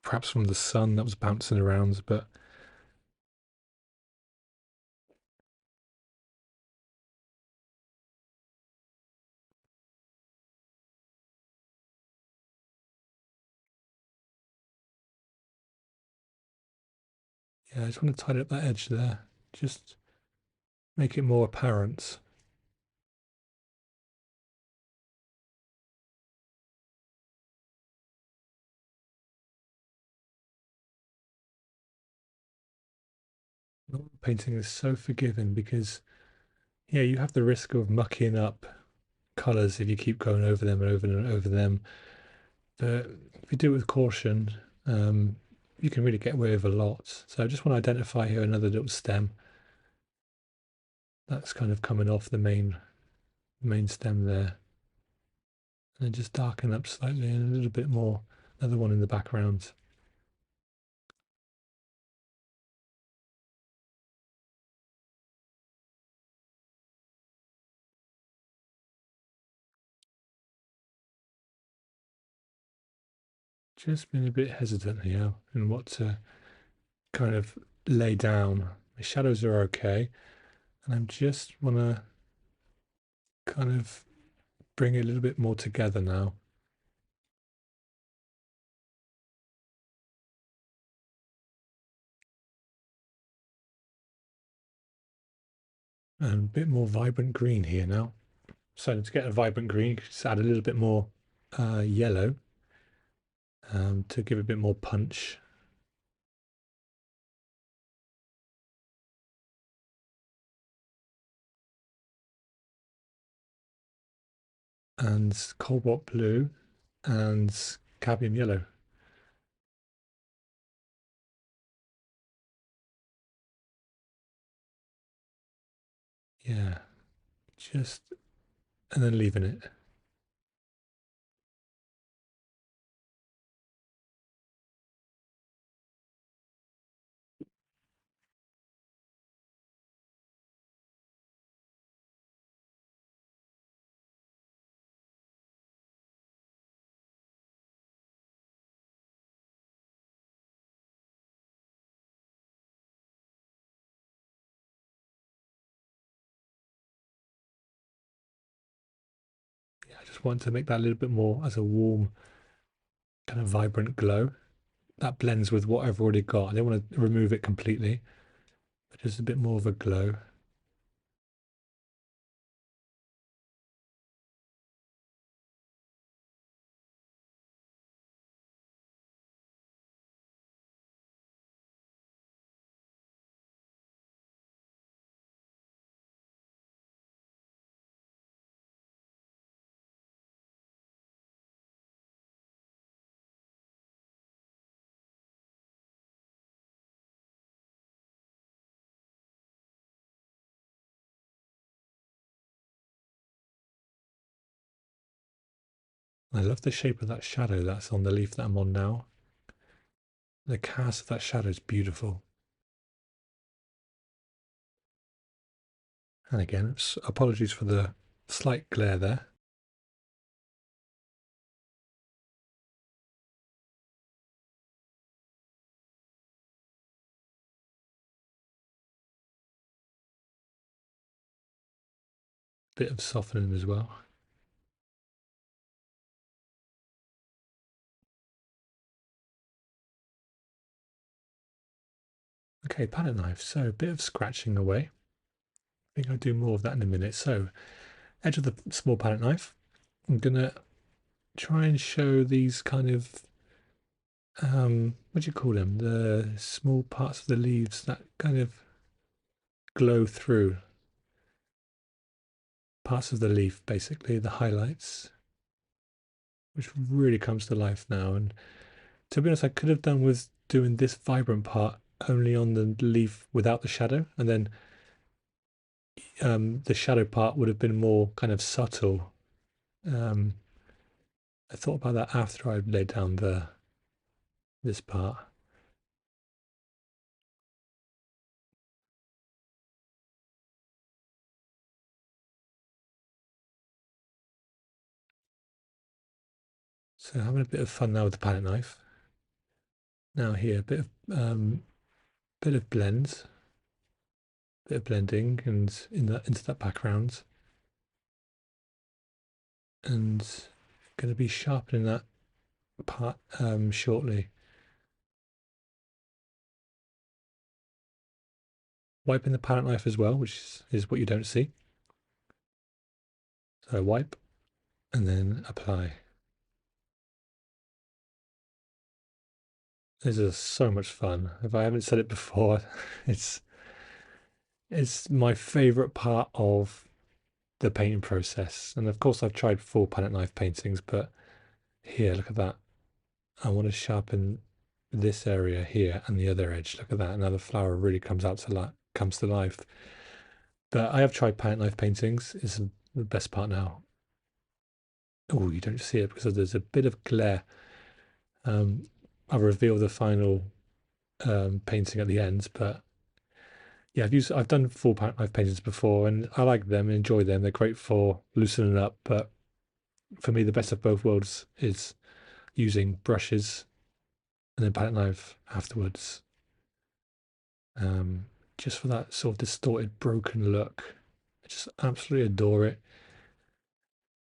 [SPEAKER 1] perhaps from the sun that was bouncing around, but yeah, I just want to tidy up that edge there. Just make it more apparent. Oil painting is so forgiving because, yeah, you have the risk of mucking up colours if you keep going over them and over and over them. But if you do it with caution, you can really get away with a lot. So I just want to identify here another little stem that's kind of coming off the main stem there. And just darken up slightly and a little bit more. Another one in the background. Just been a bit hesitant here in what to kind of lay down. My shadows are okay, and I just want to kind of bring it a little bit more together now. And a bit more vibrant green here now. So to get a vibrant green, just add a little bit more yellow to give a bit more punch. And cobalt blue and cadmium yellow. Yeah, just, and then leaving it. Yeah, I just want to make that a little bit more as a warm, kind of vibrant glow. That blends with what I've already got. I don't want to remove it completely, but just a bit more of a glow. I love the shape of that shadow that's on the leaf that I'm on now. The cast of that shadow is beautiful. And again, apologies for the slight glare there. Bit of softening as well. Okay, palette knife. So a bit of scratching away. I think I'll do more of that in a minute. So edge of the small palette knife. I'm gonna try and show these kind of what do you call them? The small parts of the leaves that kind of glow through. Parts of the leaf, basically the highlights, which really comes to life now. And to be honest, I could have done with doing this vibrant part only on the leaf without the shadow, and then the shadow part would have been more kind of subtle. Um, I thought about that after I laid down this part. So having a bit of fun now with the palette knife. Now here, a bit of blends, bit of blending, and into that background, and going to be sharpening that part shortly. Wiping the palette knife as well, which is what you don't see. So wipe and then apply. This is so much fun. If I haven't said it before, it's It's my favorite part of the painting process. And of course, I've tried full palette knife paintings, but here, look at that. I want to sharpen this area here and the other edge. Look at that. Now the flower really comes to life. But I have tried palette knife paintings. It's the best part now. Oh, you don't see it because there's a bit of glare. I'll reveal the final painting at the end, but yeah, I've done full palette knife paintings before, and I like them, enjoy them. They're great for loosening up, but for me, the best of both worlds is using brushes and then palette knife afterwards. Um, just for that sort of distorted, broken look. I just absolutely adore it.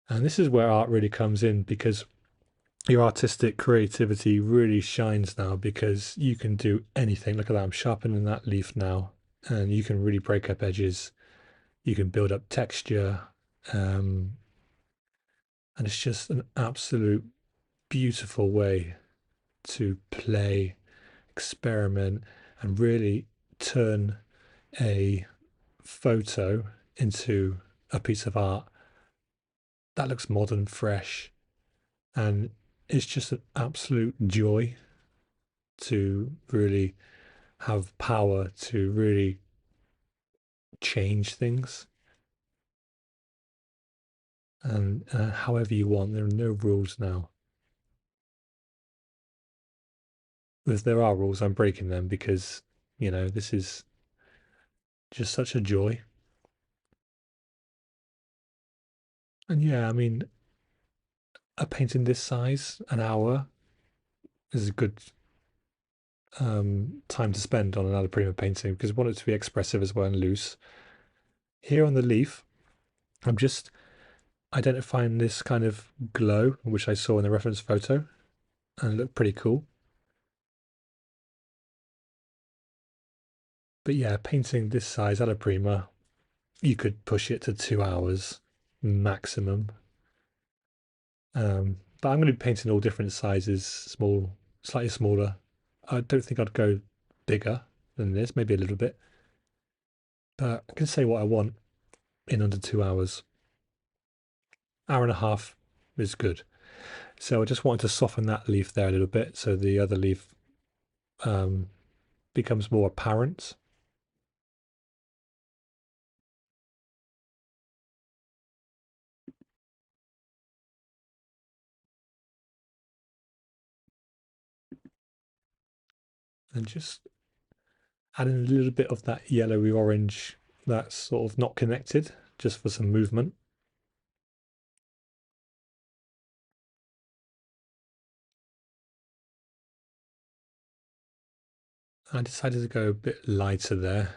[SPEAKER 1] And this is where art really comes in because your artistic creativity really shines now because you can do anything. Look at that, I'm sharpening that leaf now, and you can really break up edges. You can build up texture. And it's just an absolute beautiful way to play, experiment, and really turn a photo into a piece of art that looks modern, fresh, and it's just an absolute joy to really have power to really change things and however you want. There are no rules now. If there are rules, I'm breaking them because, this is just such a joy. And yeah, I mean, a painting this size, an hour, is a good time to spend on another prima painting because I want it to be expressive as well and loose. Here on the leaf, I'm just identifying this kind of glow, which I saw in the reference photo, and it looked pretty cool. But yeah, painting this size alla prima, you could push it to 2 hours maximum. But I'm going to be painting all different sizes, small, slightly smaller. I don't think I'd go bigger than this, maybe a little bit. But I can say what I want in under 2 hours. Hour and a half is good. So I just wanted to soften that leaf there a little bit so the other leaf um, becomes more apparent. And just adding a little bit of that yellowy orange that's sort of not connected, just for some movement. I decided to go a bit lighter there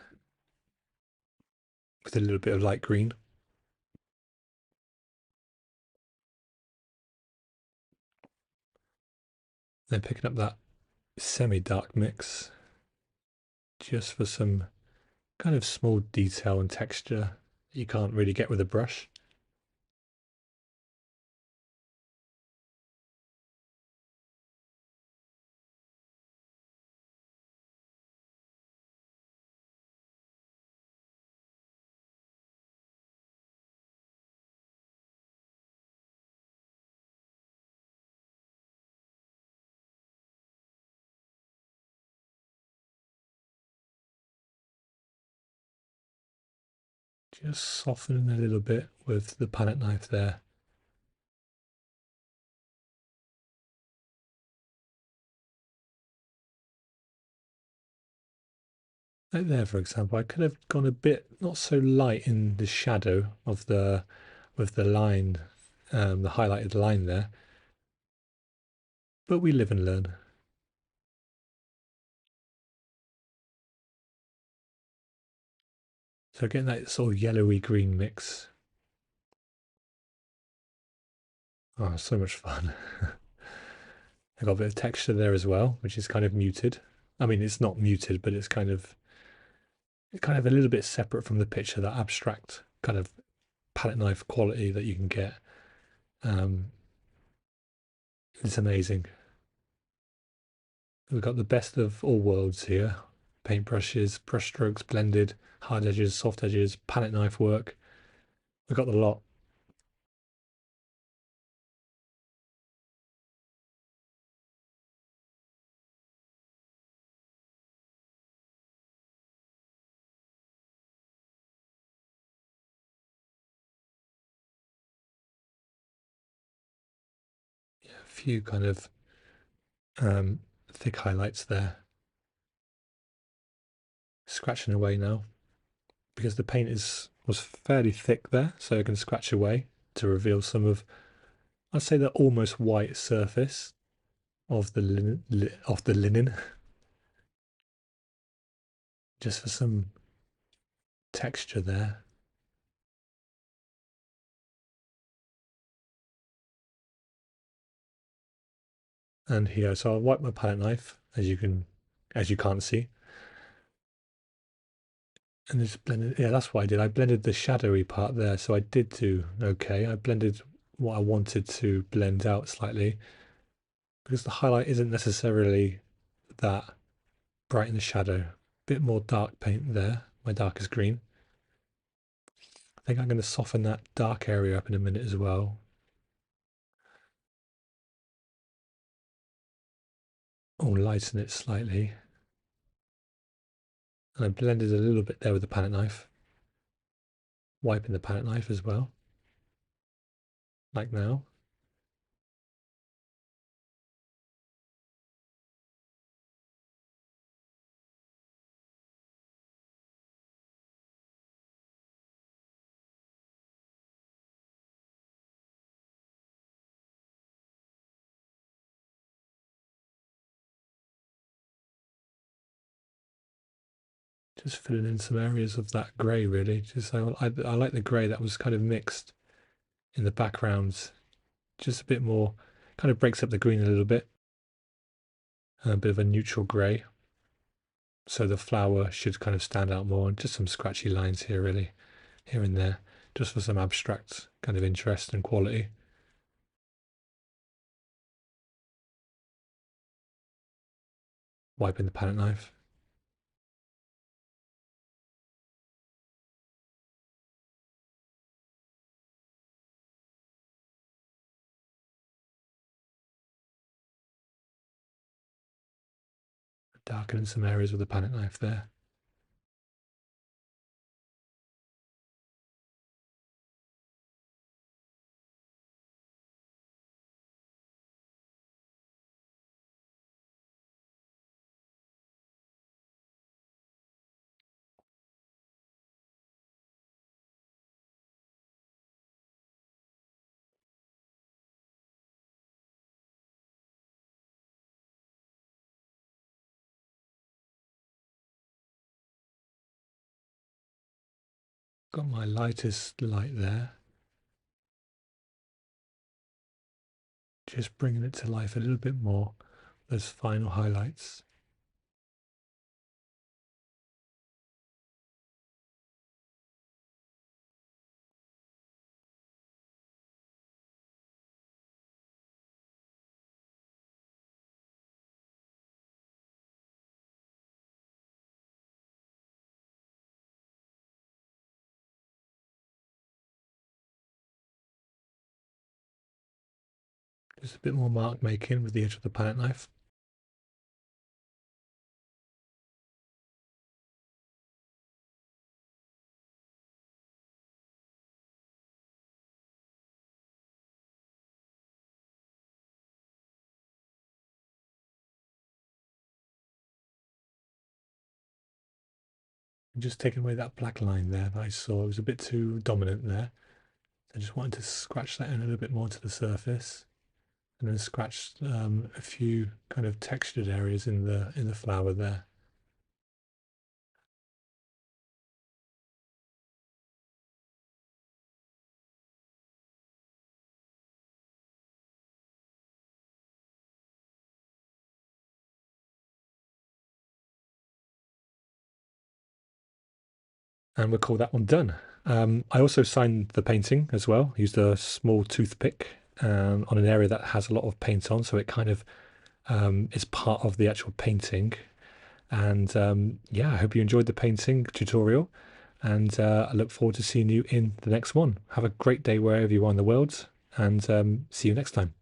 [SPEAKER 1] with a little bit of light green. Then picking up that semi-dark mix just for some kind of small detail and texture that you can't really get with a brush. Just softening a little bit with the palette knife there. Like there, for example, I could have gone a bit not so light in the shadow of the with the line, the highlighted line there. But we live and learn. So getting that sort of yellowy green mix. Oh, so much fun. I got a bit of texture there as well, which is kind of muted. I mean, it's not muted, but it's kind of a little bit separate from the picture, that abstract kind of palette knife quality that you can get. Um, it's amazing. We've got the best of all worlds here, paintbrushes, brush strokes, blended, hard edges, soft edges, palette knife work. We've got the lot. Yeah, a few kind of thick highlights there. Scratching away now because the paint was fairly thick there, so I can scratch away to reveal some of, I'd say, the almost white surface of the linen, just for some texture there. And here, so I'll wipe my palette knife, as you can't see, and just blended. Yeah, that's what I did. I blended the shadowy part there, so I did do okay. I blended what I wanted to blend out slightly, because the highlight isn't necessarily that bright in the shadow. Bit more dark paint there, my darkest green. I think I'm going to soften that dark area up in a minute as well. Or lighten it slightly. And I blended a little bit there with the palette knife. Wiping the palette knife as well. Like now. Just filling in some areas of that grey, really. Just I like the grey that was kind of mixed in the background. Just a bit more, kind of breaks up the green a little bit. A bit of a neutral grey. So the flower should kind of stand out more. And just some scratchy lines here, really, here and there, just for some abstract kind of interest and quality. Wiping the palette knife. Darkening some areas with the palette knife there. Got my lightest light there. Just bringing it to life a little bit more. Those final highlights. Just a bit more mark making with the edge of the palette knife. And just taking away that black line there that I saw. It was a bit too dominant there. I just wanted to scratch that in a little bit more to the surface. And then scratch a few kind of textured areas in the flower there. And we'll call that one done. I also signed the painting as well. Used a small toothpick on an area that has a lot of paint on, so it kind of is part of the actual painting. And yeah, I hope you enjoyed the painting tutorial, and I look forward to seeing you in the next one. Have a great day wherever you are in the world, and see you next time.